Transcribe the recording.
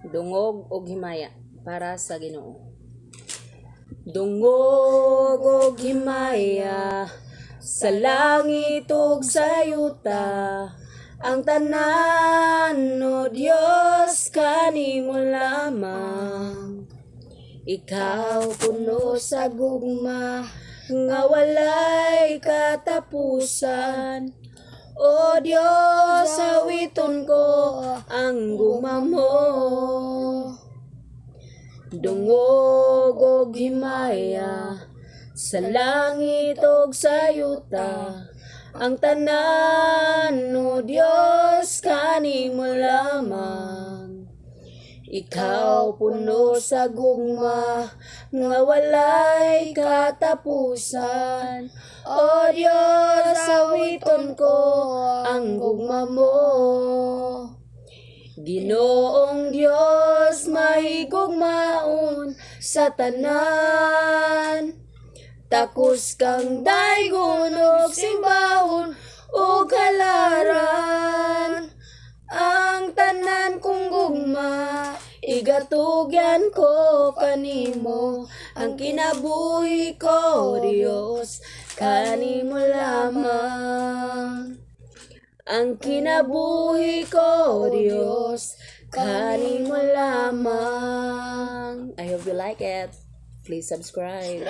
Dungog og himaya para sa Ginoo. Dungog og himaya sa langit ug sa yuta, ang tanan o Dios kanimo lamang. Ikaw puno sa gugma nga walay katapusan. O Diyos, awiton ko ang gugma mo. Dungog og himaya sa langit ug sa yuta, ang tanan o Diyos kanimo lamang. Ikaw puno sa gugma nga walay katapusan. O Diyos, awiton ko ang gugma mo. Ginoong Diyos, mahigugmaon sa tanan. Takos kang daygon ug simbahon ug halaran. Ang tanan kong gugma, igatugyan ko kanimo. Ang kinabuhi ko, Dios, kanimo lamang. Ang kinabuhi ko, Dios, kanimo lamang. I hope you like it. Please subscribe.